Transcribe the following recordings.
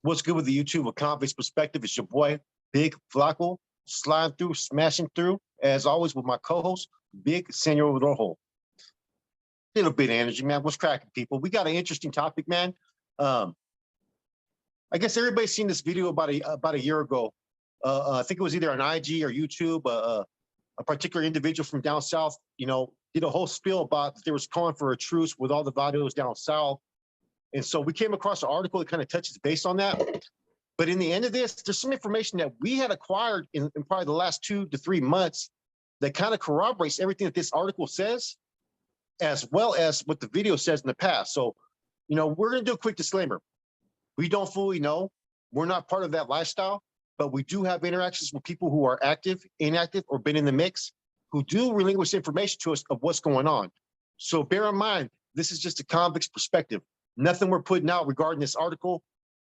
What's good with the YouTube? A convict's perspective. It's your boy, Big Flacco, sliding through, smashing through, as always, with my co-host, Big Senor Rojo. Little bit of energy, man. What's cracking, people? We got an interesting topic, man. I guess everybody's seen this video about a year ago. I think it was either on IG or YouTube. A particular individual from down south, did a whole spiel about that they was calling for a truce with all the vados down south. And so we came across an article that kind of touches base on that. But in the end of this, there's some information that we had acquired in probably the last 2 to 3 months that kind of corroborates everything that this article says, as well as what the video says in the past. So, we're going to do a quick disclaimer. We don't fully know. We're not part of that lifestyle, but we do have interactions with people who are active, inactive, or been in the mix, who do relinquish information to us of what's going on. So bear in mind, this is just a convict's perspective. Nothing we're putting out regarding this article,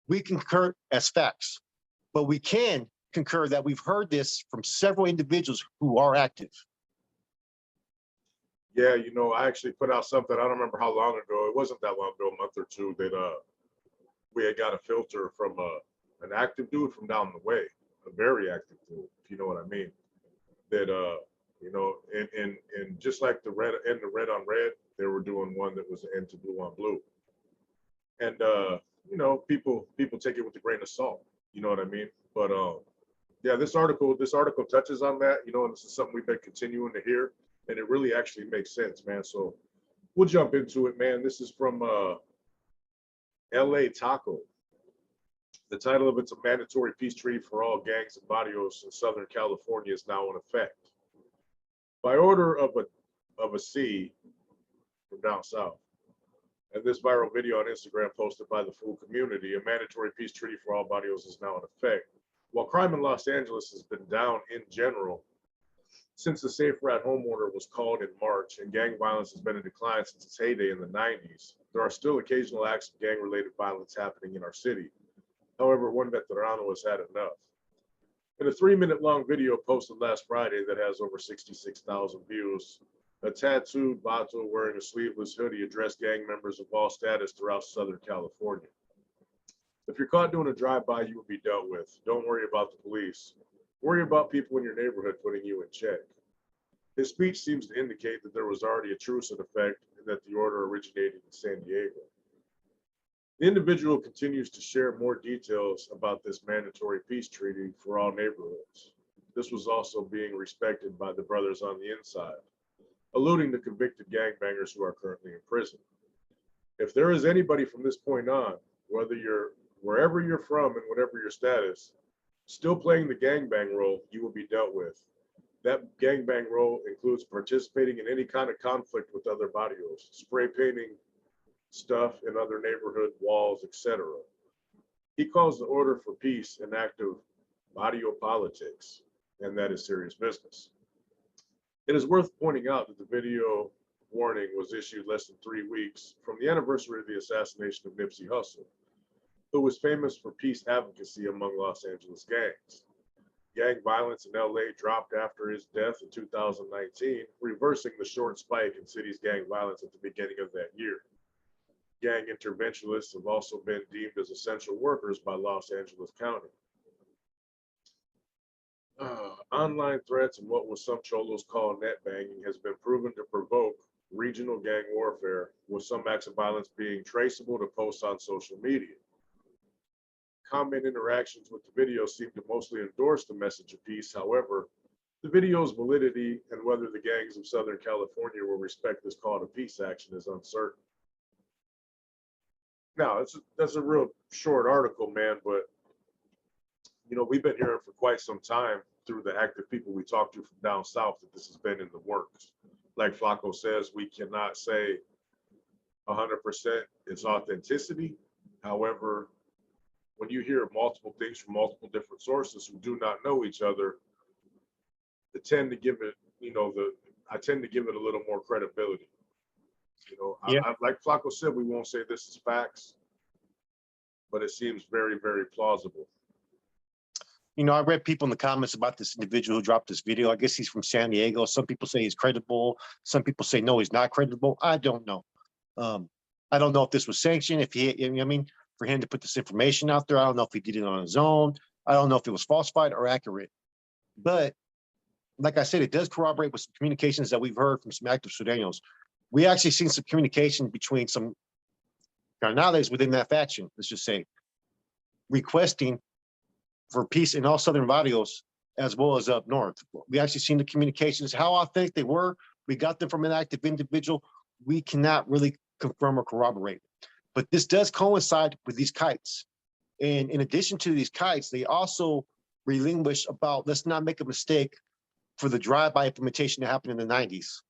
we concur as facts. But we can concur that we've heard this from several individuals who are active. Yeah, I actually put out something, I don't remember how long ago, it wasn't that long ago, a month or two, that we had got a filter from an active dude from down the way, a very active dude, if you know what I mean. That and just like the red on red, they were doing one that was an end to blue on blue. And people take it with a grain of salt, you know what I mean? But yeah, this article touches on that, and this is something we've been continuing to hear, and it really actually makes sense, man. So we'll jump into it, man. This is from LA Taco. The title of it's a mandatory peace treaty for all gangs and barrios in Southern California is now in effect. By order of a C from down south. And this viral video on Instagram posted by the full community, a mandatory peace treaty for all barrios is now in effect. While crime in Los Angeles has been down in general since the Safe Rat Home order was called in March, and gang violence has been in decline since its heyday in the 90s, there are still occasional acts of gang-related violence happening in our city. However, one veterano has had enough. In a 3-minute-long video posted last Friday that has over 66,000 views, a tattooed vato wearing a sleeveless hoodie addressed gang members of all status throughout Southern California. If you're caught doing a drive-by, you will be dealt with. Don't worry about the police. Worry about people in your neighborhood putting you in check. His speech seems to indicate that there was already a truce in effect and that the order originated in San Diego. The individual continues to share more details about this mandatory peace treaty for all neighborhoods. This was also being respected by the brothers on the inside, alluding to convicted gangbangers who are currently in prison. If there is anybody from this point on, wherever you're from and whatever your status, still playing the gangbang role, you will be dealt with. That gangbang role includes participating in any kind of conflict with other barrios, spray painting stuff in other neighborhood walls, etc. He calls the order for peace an act of barrio politics, and that is serious business. It is worth pointing out that the video warning was issued less than 3 weeks from the anniversary of the assassination of Nipsey Hussle, who was famous for peace advocacy among Los Angeles gangs. Gang violence in LA dropped after his death in 2019, reversing the short spike in city's gang violence at the beginning of that year. Gang interventionists have also been deemed as essential workers by Los Angeles County. Online threats and what some cholos call net banging has been proven to provoke regional gang warfare, with some acts of violence being traceable to posts on social media. Comment interactions with the video seem to mostly endorse the message of peace. However, the video's validity and whether the gangs of Southern California will respect this call to peace action is uncertain. Now, that's a real short article, man, but we've been hearing for quite some time through the active people we talk to from down south that this has been in the works. Like Flacco says, we cannot say 100% it's authenticity. However, when you hear multiple things from multiple different sources who do not know each other, I tend to give it, I tend to give it a little more credibility. Yeah. Like Flacco said, we won't say this is facts, but it seems very, very plausible. I read people in the comments about this individual who dropped this video. I guess he's from San Diego. Some people say he's credible. Some people say, no, he's not credible. I don't know. I don't know if this was sanctioned, if he, for him to put this information out there. I don't know if he did it on his own. I don't know if it was falsified or accurate. But like I said, it does corroborate with some communications that we've heard from some active Surenos. We actually seen some communication between some carnales within that faction, let's just say, requesting for peace in all southern barrios as well as up north. We actually seen the communications. How authentic they were, we got them from an active individual. We cannot really confirm or corroborate. But this does coincide with these kites. And in addition to these kites, they also relinquish about, let's not make a mistake, for the drive-by implementation that happened in the 90s.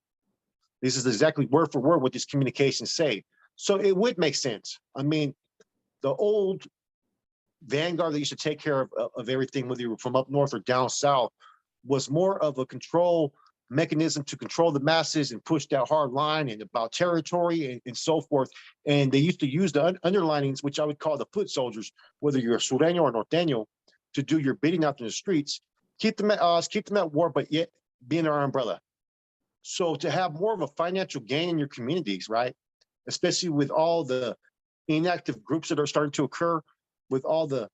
This is exactly word for word what these communications say. So it would make sense. I mean, the old vanguard that used to take care of everything, whether you were from up north or down south, was more of a control mechanism to control the masses and push that hard line and about territory and so forth. And they used to use the underlinings, which I would call the foot soldiers, whether you're a Sureño or Norteño, to do your bidding out in the streets, keep them at odds, keep them at war, but yet be in our umbrella. So to have more of a financial gain in your communities, right? Especially with all the inactive groups that are starting to occur, with all the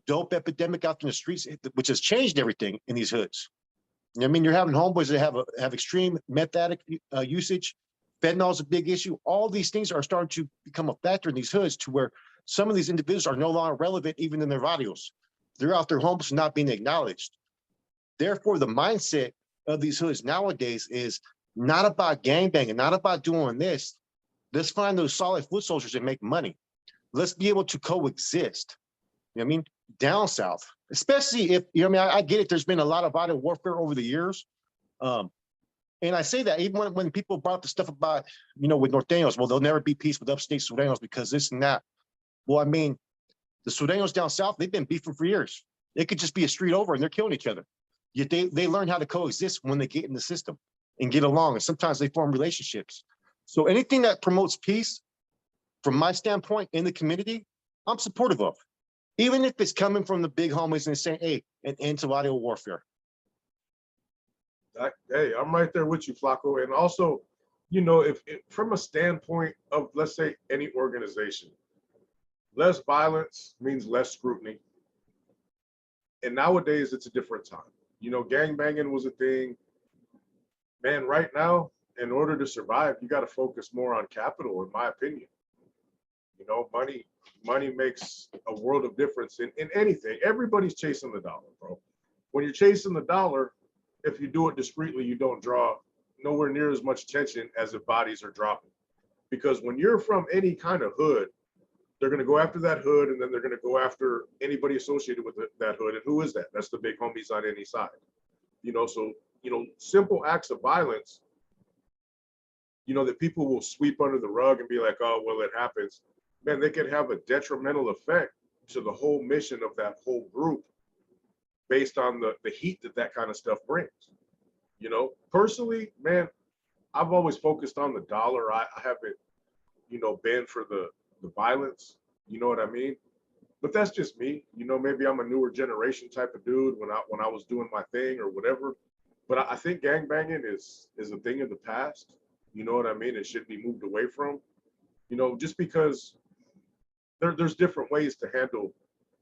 dope epidemic out in the streets, which has changed everything in these hoods. I mean, you're having homeboys that have extreme meth addict usage. Fentanyl is a big issue. All these things are starting to become a factor in these hoods, to where some of these individuals are no longer relevant even in their barrios. They're out their homes not being acknowledged. Therefore, the mindset of these hoods nowadays is not about gangbanging, not about doing this. Let's find those solid foot soldiers and make money. Let's be able to coexist. You know what I mean? Down south, especially if, you know what I mean? I get it. There's been a lot of violent warfare over the years. And I say that even when people brought the stuff about, you know, with Norteños, well, there'll never be peace with upstate Surenos because this and that. Well, I mean, the Surenos down south, they've been beefing for years. It could just be a street over and they're killing each other. Yet they learn how to coexist when they get in the system and get along. And sometimes they form relationships. So anything that promotes peace, from my standpoint in the community, I'm supportive of. Even if it's coming from the big homies and saying, hey, an end to audio warfare. Hey, I'm right there with you, Flacco. And also, you know, if from a standpoint of, let's say, any organization, less violence means less scrutiny. And nowadays, it's a different time. You know, gangbanging was a thing. Man, right now, in order to survive, you got to focus more on capital, in my opinion. You know, money makes a world of difference in anything. Everybody's chasing the dollar, bro. When you're chasing the dollar, if you do it discreetly, you don't draw nowhere near as much attention as if bodies are dropping. Because when you're from any kind of hood, they're going to go after that hood, and then they're going to go after anybody associated with that hood. And who is that? That's the big homies on any side. You know, so, you know, simple acts of violence, you know, that people will sweep under the rug and be like, oh, well, it happens. Man, they could have a detrimental effect to the whole mission of that whole group based on the heat that kind of stuff brings. You know, personally, man, I've always focused on the dollar. I haven't, you know, been for the violence. You know what I mean? But that's just me. You know, maybe I'm a newer generation type of dude when I was doing my thing or whatever. But I think gangbanging is a thing of the past. You know what I mean? It should be moved away from. You know, just because there's different ways to handle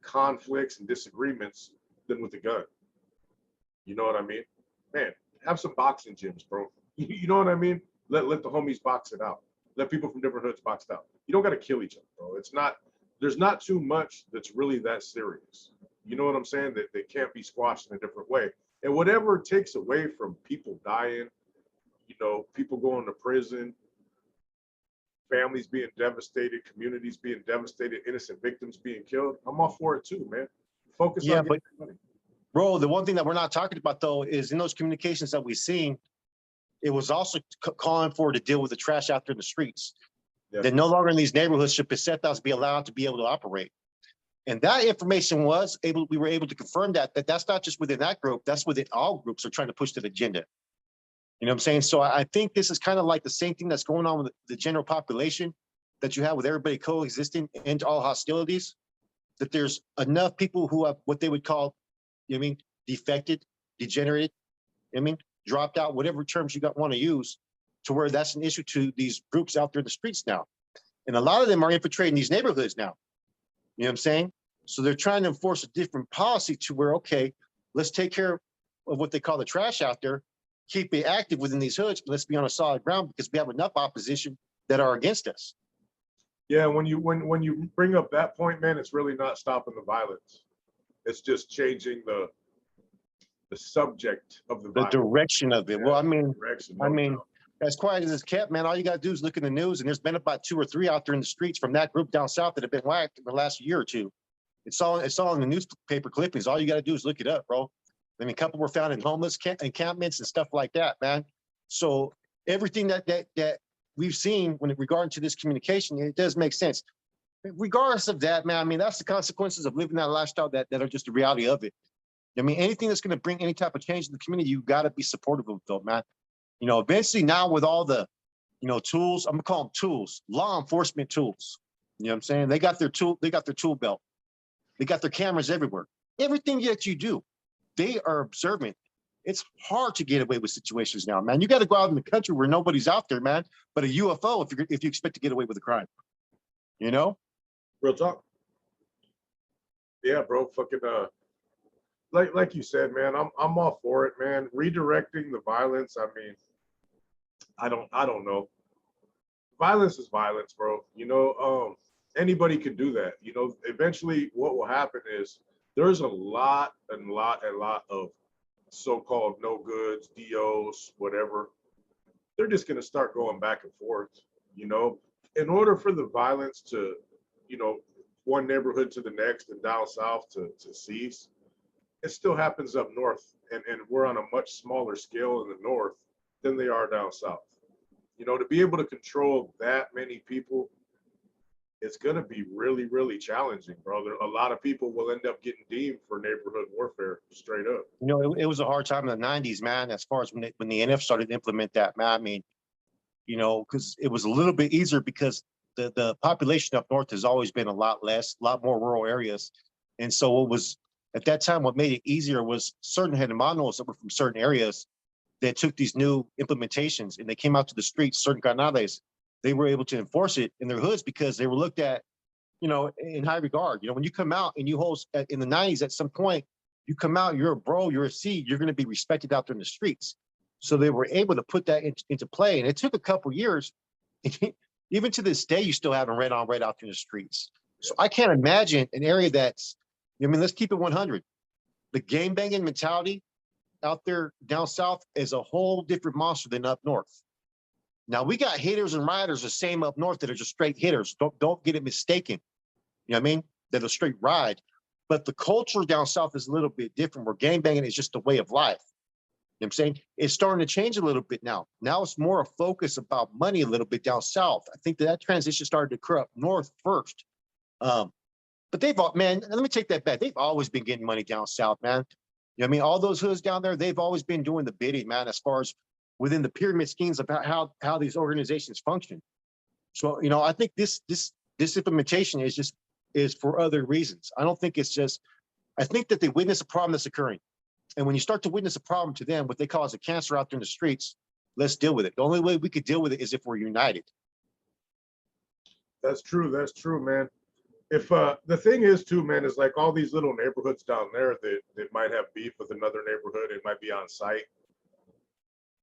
conflicts and disagreements than with a gun. You know what I mean? Man, have some boxing gyms, bro. You know what I mean? Let the homies box it out. Let people from different hoods box it out. You don't got to kill each other, bro. It's not, there's not too much that's really that serious. You know what I'm saying? That they can't be squashed in a different way. And whatever takes away from people dying, you know, people going to prison, families being devastated, communities being devastated, innocent victims being killed, I'm all for it too, man. Focus on getting money. Bro, the one thing that we're not talking about, though, is in those communications that we've seen, it was also calling for to deal with the trash out there in the streets. Yeah. That no longer in these neighborhoods should pesetas be allowed to be able to operate. And that information we were able to confirm that's not just within that group, that's within all groups are trying to push that agenda. You know what I'm saying? So I think this is kind of like the same thing that's going on with the general population that you have with everybody coexisting and all hostilities, that there's enough people who have what they would call, you know what I mean, defected, degenerated, you know what I mean, dropped out, whatever terms you want to use, to where that's an issue to these groups out there in the streets now. And a lot of them are infiltrating these neighborhoods now. You know what I'm saying? So they're trying to enforce a different policy to where, okay, let's take care of what they call the trash out there, keep it active within these hoods, but let's be on a solid ground because we have enough opposition that are against us. Yeah, when you bring up that point, man, it's really not stopping the violence. It's just changing the subject of the The violence. direction of it. Yeah, Well, I mean, direction, I no mean, doubt. as quiet as it's kept, man, all you got to do is look in the news, and there's been about 2 or 3 out there in the streets from that group down south that have been whacked in the last year or two. It's all in the newspaper clippings. All you got to do is look it up, bro. I mean, a couple were found in homeless encampments and stuff like that, man. So everything that we've seen when it regarding to this communication, it does make sense. Regardless of that, man, I mean, that's the consequences of living that lifestyle that are just the reality of it. I mean, anything that's going to bring any type of change in the community, you got to be supportive of, though, man. You know, eventually now with all the, you know, tools, I'm gonna call them tools, law enforcement tools. You know what I'm saying? They got their tool belt. They got their cameras everywhere. Everything that you do, they are observant. It's hard to get away with situations now, man. You got to go out in the country where nobody's out there, man, but a UFO if you expect to get away with a crime. You know? Real talk. Yeah, bro. Fucking like you said, man, I'm all for it, man. Redirecting the violence. I mean, I don't know. Violence is violence, bro. You know, anybody could do that. You know, eventually what will happen is there's a lot of so-called no goods, DOs, whatever. They're just gonna start going back and forth, you know. In order for the violence to, you know, one neighborhood to the next and down south to cease, it still happens up north. And we're on a much smaller scale in the north than they are down south. You know, to be able to control that many people, it's going to be really, really challenging, bro. A lot of people will end up getting deemed for neighborhood warfare, straight up. You know, it was a hard time in the 90s, man, as far as when the NF started to implement that, man. I mean, you know, because it was a little bit easier because the population up north has always been a lot less, a lot more rural areas. And so what was at that time, what made it easier was certain hermanos that were from certain areas that took these new implementations and they came out to the streets, certain canales, they were able to enforce it in their hoods because they were looked at, you know, in high regard. You know, when you come out and you hold in the 90s, at some point, you come out, you're a bro, you're a C, you're going to be respected out there in the streets. So they were able to put that into play. And it took a couple years. Even to this day, you still haven't red on red out there in the streets. So I can't imagine an area that's, I mean, let's keep it 100. The game banging mentality out there down south is a whole different monster than up north. Now we got hitters and riders the same up north that are just straight hitters. Don't get it mistaken. You know what I mean? That are straight ride. But the culture down south is a little bit different where game banging is just a way of life. You know what I'm saying? It's starting to change a little bit now. Now it's more a focus about money a little bit down south. I think that transition started to occur up north first. But they've, man, let me take that back. They've always been getting money down south, man. You know what I mean? All those hoods down there, they've always been doing the bidding, man, as far as within the pyramid schemes about how these organizations function. So, you know, I think this implementation is for other reasons. I don't think it's just, I think that they witness a problem that's occurring. And when you start to witness a problem to them, what they call as a cancer out there in the streets, let's deal with it. The only way we could deal with it is if we're united. That's true. That's true, man. If the thing is too, man, is like all these little neighborhoods down there that might have beef with another neighborhood, it might be on site.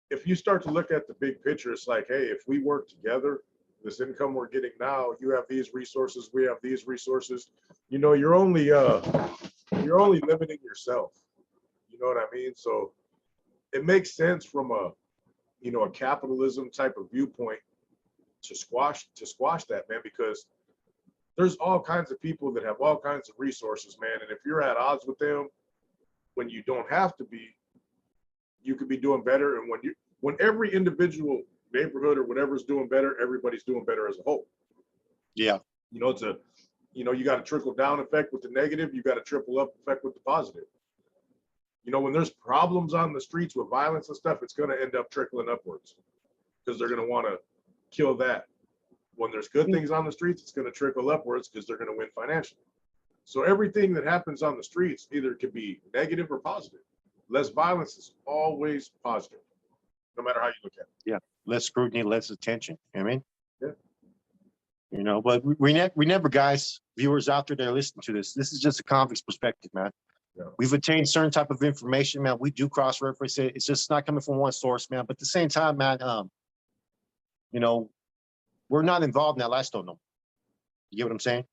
If you start to look at the big picture, it's like, hey, if we work together, this income we're getting now, you have these resources, we have these resources. You know, you're only limiting yourself. You know what I mean? So it makes sense from a, you know, a capitalism type of viewpoint to squash that, man, because there's all kinds of people that have all kinds of resources, man. And if you're at odds with them when you don't have to be, you could be doing better. And when every individual neighborhood or whatever is doing better, everybody's doing better as a whole. Yeah. You know, you got a trickle down effect with the negative, you got a triple up effect with the positive. You know, when there's problems on the streets with violence and stuff, it's going to end up trickling upwards because they're going to want to kill that. When there's good things on the streets, it's going to trickle upwards because they're going to win financially. So everything that happens on the streets either could be negative or positive. Less violence is always positive, no matter how you look at it. Yeah. Less scrutiny, less attention. You know what I mean? Yeah. You know, but we never, guys, viewers out there that are listening to this. This is just a convict's perspective, man. Yeah. We've obtained certain type of information, man. We do cross-reference it. It's just not coming from one source, man. But at the same time, man, you know, we're not involved in that lifestyle no more. You get what I'm saying?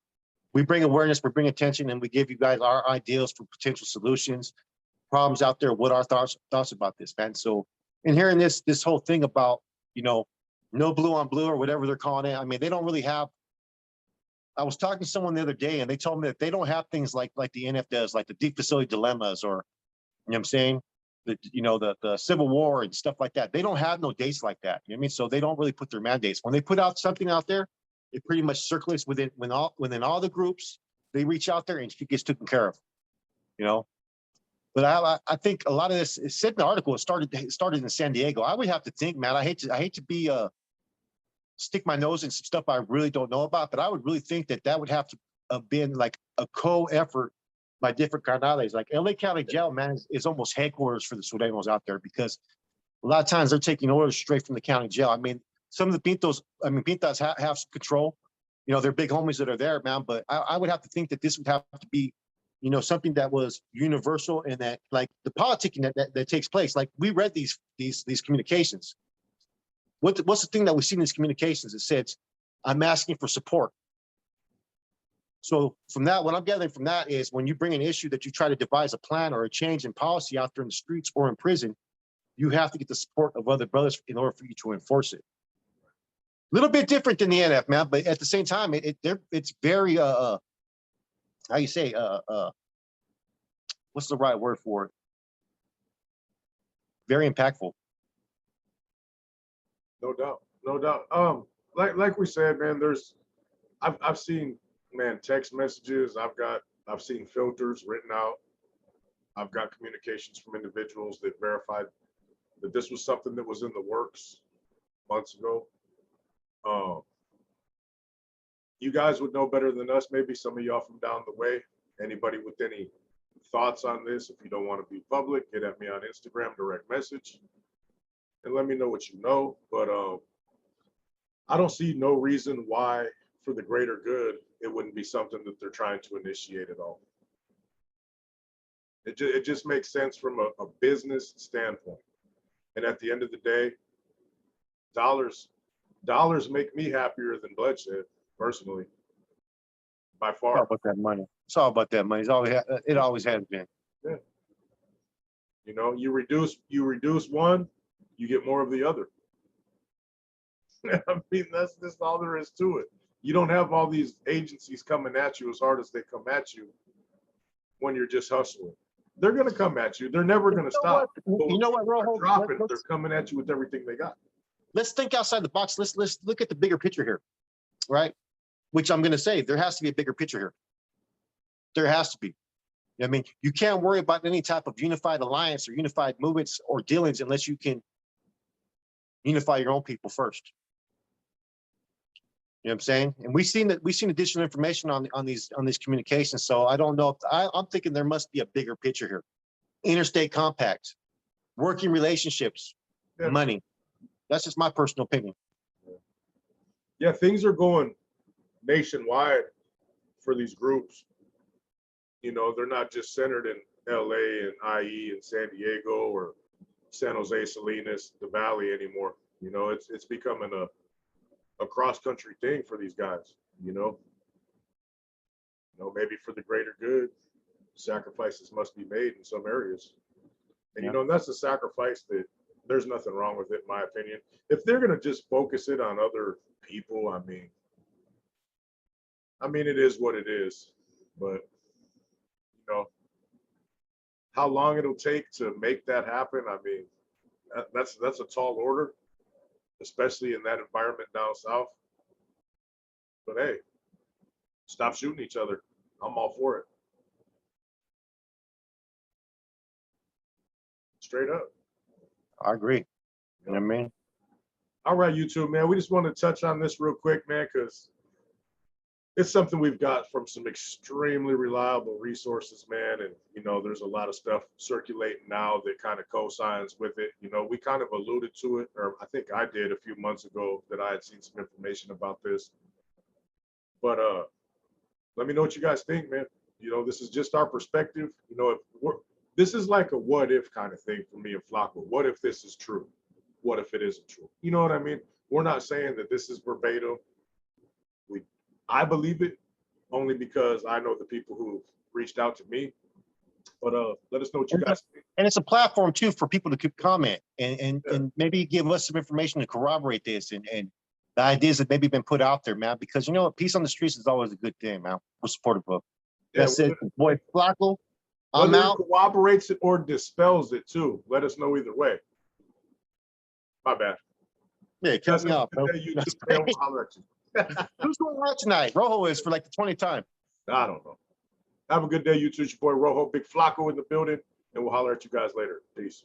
We bring awareness, we bring attention, and we give you guys our ideas for potential solutions, problems out there. What our thoughts about this, man? So, in hearing this whole thing about, you know, no blue on blue or whatever they're calling it. I mean, they don't really have. I was talking to someone the other day, and they told me that they don't have things like the NF does, like the deep facility dilemmas, or you know what I'm saying, the Civil War and stuff like that. They don't have no dates like that. You know what I mean? So they don't really put their mandates. When they put out something out there, it pretty much circulates within all the groups. They reach out there and it gets taken care of. You know. But I think a lot of this is said in the article. It started in San Diego. I would have to think, man. I hate to be stick my nose in some stuff I really don't know about, but I would really think that would have to have been like a co-effort by different carnales. Like LA County Jail, man, is almost headquarters for the Surenos out there, because a lot of times they're taking orders straight from the county jail. I mean, some of the Pintas have control. You know, they're big homies that are there, man. But I would have to think that this would have to be, you know, something that was universal, and that like the politicking that takes place. Like we read these communications. What's the thing that we see in these communications? It says, "I'm asking for support." So from that, what I'm gathering from that is when you bring an issue that you try to devise a plan or a change in policy out there in the streets or in prison, you have to get the support of other brothers in order for you to enforce it. A little bit different than the NF, man, but at the same time, it's very how you say what's the right word for it? Very impactful. No doubt, no doubt. Like we said, man, I've seen, man, text messages. I've seen filters written out. I've got communications from individuals that verified that this was something that was in the works months ago. You guys would know better than us. Maybe some of y'all from down the way. Anybody with any thoughts on this? If you don't want to be public, get at me on Instagram, direct message, and let me know what you know. But I don't see no reason why, for the greater good, it wouldn't be something that they're trying to initiate at all. It just makes sense from a business standpoint. And at the end of the day, dollars make me happier than bloodshed, personally, by It's all far. about that money. It's all about that money. It always has been. Yeah. You know, you reduce one, you get more of the other. I mean, that's just all there is to it. You don't have all these agencies coming at you as hard as they come at you when you're just hustling. They're going to come at you. They're never going to stop. You know what, Rojo? They're coming at you with everything they got. Let's think outside the box. Let's look at the bigger picture here, right? Which I'm going to say, there has to be a bigger picture here. There has to be. I mean, you can't worry about any type of unified alliance or unified movements or dealings unless you can unify your own people first. You know what I'm saying? And we've seen additional information on these communications. So I don't know if I'm thinking there must be a bigger picture here. Interstate compacts, working relationships, Yeah. money. That's just my personal opinion. Yeah, things are going nationwide for these groups. You know, they're not just centered in LA and IE and San Diego or San Jose, Salinas, the Valley anymore. You know, it's becoming a cross-country thing for these guys, you know. Maybe for the greater good, sacrifices must be made in some areas. And, you know, and that's a sacrifice that there's nothing wrong with it, in my opinion. If they're going to just focus it on other people, I mean, it is what it is. But, you know, how long it'll take to make that happen, I mean, that's a tall order, especially in that environment down south. But hey, stop shooting each other. I'm all for it. Straight up. I agree. You know what I mean? All right, YouTube, man. We just want to touch on this real quick, man, because it's something we've got from some extremely reliable resources, man. And, you know, there's a lot of stuff circulating now that kind of co-signs with it. You know, we kind of alluded to it, or I think I did a few months ago, that I had seen some information about this. But let me know what you guys think, man. You know, this is just our perspective. You know, if this is like a what if kind of thing for me and Flacco. What if this is true? What if it isn't true? You know what I mean? We're not saying that this is verbatim. I believe it only because I know the people who reached out to me. But let us know what you guys think. And it's a platform too for people to comment and maybe give us some information to corroborate this and the ideas that maybe been put out there, man. Because you know what, peace on the streets is always a good thing, man. We're supportive of. That's it, boy. Flacco, I'm Whether it out. corroborates it or dispels it too. Let us know either way. My bad. Yeah, cut me off, bro. Who's going out tonight? Rojo is for like the 20th time. I don't know. Have a good day, YouTube. Your boy Rojo, Big Flacco in the building, and we'll holler at you guys later. Peace.